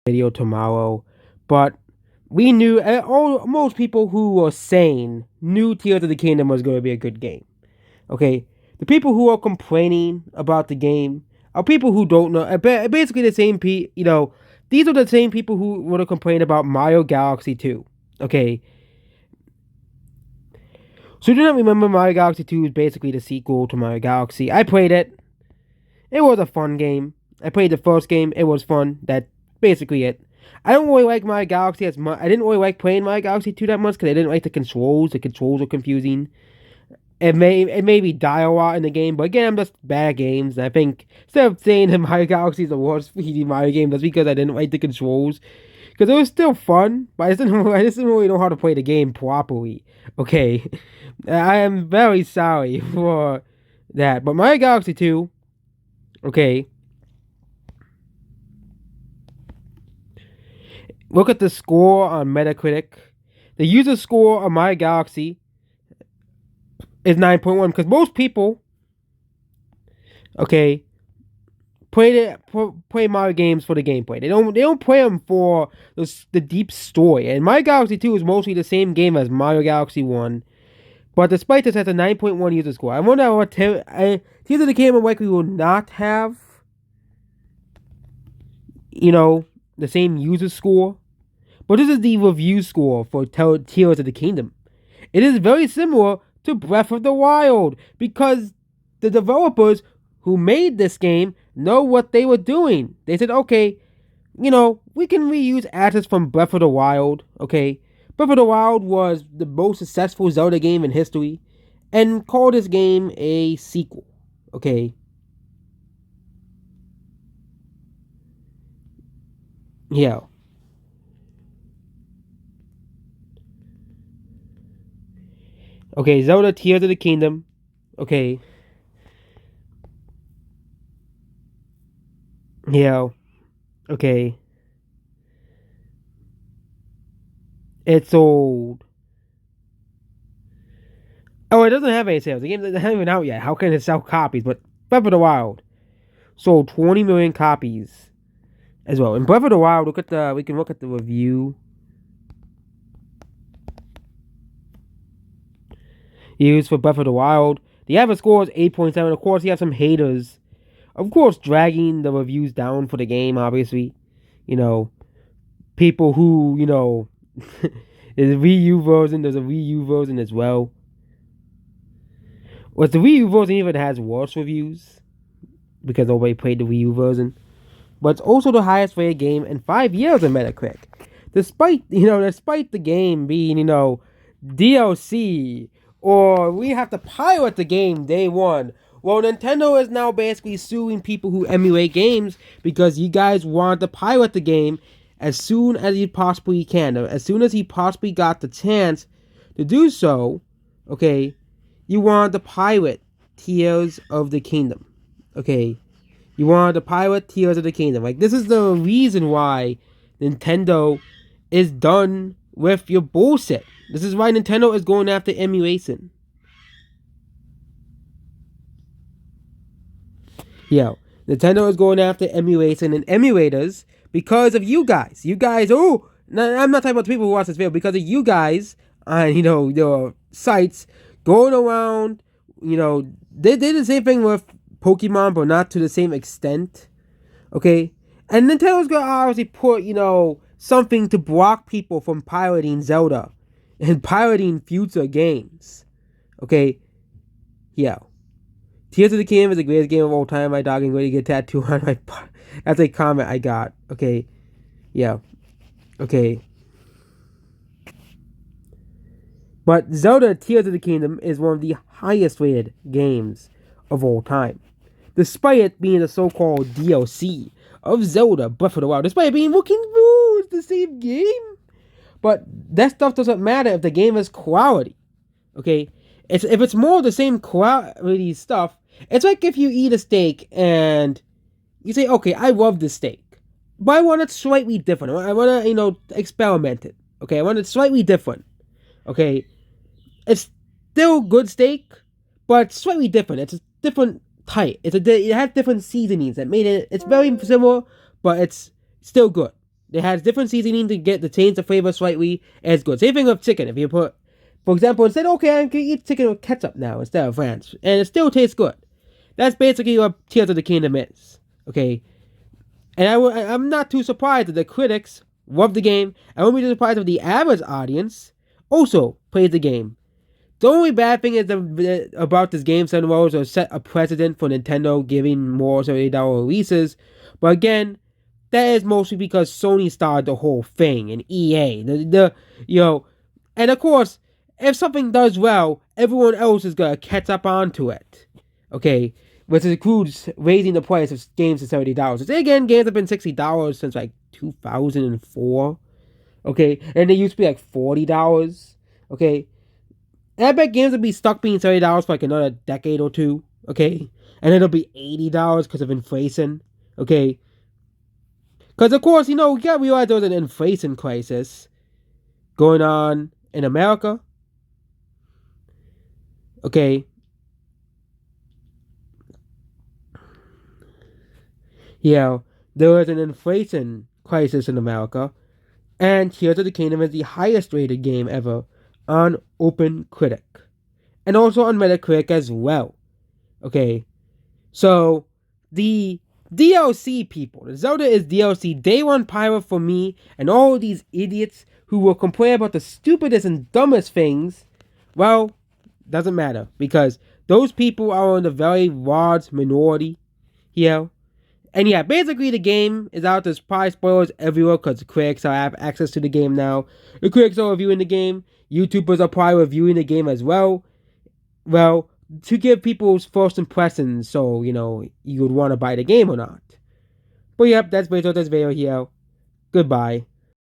video tomorrow, but we knew most people who were sane knew Tears of the Kingdom was going to be a good game. Okay, the people who are complaining about the game are people who don't know. Basically, the same people. These are the same people who would have complained about Mario Galaxy 2. Okay, so do not remember Mario Galaxy 2 is basically the sequel to Mario Galaxy. I played it. It was a fun game. I played the first game. It was fun. That's basically it. I don't really like Mario Galaxy as much. I didn't really like playing Mario Galaxy 2 that much because I didn't like the controls. The controls were confusing. It made me die a lot in the game, but again, I'm just bad at games. And I think instead of saying that Mario Galaxy is the worst 3D Mario game, that's because I didn't like the controls. Because it was still fun, but I just didn't really know how to play the game properly. Okay, I am very sorry for that. But Mario Galaxy 2, okay, look at the score on Metacritic. The user score on Mario Galaxy is 9.1 because most people, okay, play Mario games for the gameplay. They don't play them for the deep story. And Mario Galaxy 2 is mostly the same game as Mario Galaxy 1. But despite this, it has a 9.1 user score. I wonder what Tears of the Kingdom likely will not have, the same user score. But this is the review score for Tears of the Kingdom. It is very similar to Breath of the Wild because the developers who made this game know what they were doing. They said, okay, we can reuse assets from Breath of the Wild, okay? Breath of the Wild was the most successful Zelda game in history, and call this game a sequel, okay? Yeah. Okay, Zelda Tears of the Kingdom, okay? Yeah, okay. It's old. Oh, it doesn't have any sales. The game doesn't even out yet. How can it sell copies? But Breath of the Wild sold 20 million copies as well. In Breath of the Wild, we can look at the review. Used for Breath of the Wild. The average score is 8.7. Of course, you have some haters. Of course, dragging the reviews down for the game, obviously. People who, there's a Wii U version. There's a Wii U version as well. Well, the Wii U version even has worse reviews because nobody played the Wii U version. But it's also the highest rated game in 5 years in Metacritic. Despite the game being, DLC, or we have to pilot the game day one. Well, Nintendo is now basically suing people who emulate games because you guys want to pilot the game as soon as you possibly can. As soon as he possibly got the chance to do so, okay, you want to pilot Tears of the Kingdom. Okay, you want to pilot Tears of the Kingdom. Like, this is the reason why Nintendo is done with your bullshit. This is why Nintendo is going after emulation. Yo, Nintendo is going after emulation and emulators because of you guys. You guys, I'm not talking about the people who watch this video, because of you guys on, your sites going around, they did the same thing with Pokemon, but not to the same extent, okay? And Nintendo's gonna obviously put, something to block people from piloting Zelda and piloting future games, okay? Yeah. Tears of the Kingdom is the greatest game of all time. My dog is going to get tattooed on my butt. That's a comment I got. Okay. Yeah. Okay. But Zelda Tears of the Kingdom is one of the highest rated games of all time. Despite it being the so-called DLC of Zelda Breath of the Wild. Despite it being looking it's the same game. But that stuff doesn't matter if the game is quality. Okay? If it's more the same quality stuff, it's like if you eat a steak and you say, okay, I love this steak, but I want it slightly different. I want to, experiment it. Okay, I want it slightly different. Okay, it's still good steak, but it's slightly different. It's a different type. It has different seasonings that made it. It's very similar, but it's still good. It has different seasoning to get the change the flavor slightly. And it's good. Same thing with chicken. If you put, for example, instead, okay, I can eat chicken with ketchup now instead of ranch, and it still tastes good. That's basically what Tears of the Kingdom is. Okay, and I'm not too surprised that the critics love the game. I won't be too surprised if the average audience also plays the game. The only bad thing is about this game, Sun Rose, will set a precedent for Nintendo giving more $70 releases. But again, that is mostly because Sony started the whole thing and EA. And of course, if something does well, everyone else is gonna catch up onto it. Okay, which includes raising the price of games to $70. Again, games have been $60 since like 2004. Okay, and they used to be like $40. Okay, and I bet games will be stuck being $30 for like another decade or two. Okay, and it'll be $80 because of inflation. Okay, because of course, we gotta realize there was an inflation crisis going on in America. Okay. Yeah, there was an inflation crisis in America, and Tears of the Kingdom is the highest rated game ever on OpenCritic. And also on Metacritic as well. Okay. So the DLC people, the Zelda is DLC day one pirate for me and all these idiots who will complain about the stupidest and dumbest things. Well, doesn't matter because those people are in the very large minority here. And yeah, basically the game is out. There's probably spoilers everywhere because the critics have access to the game now. The critics are reviewing the game. YouTubers are probably reviewing the game as well. Well, to give people's first impressions so, you would want to buy the game or not. But yep, that's basically this video here. Goodbye.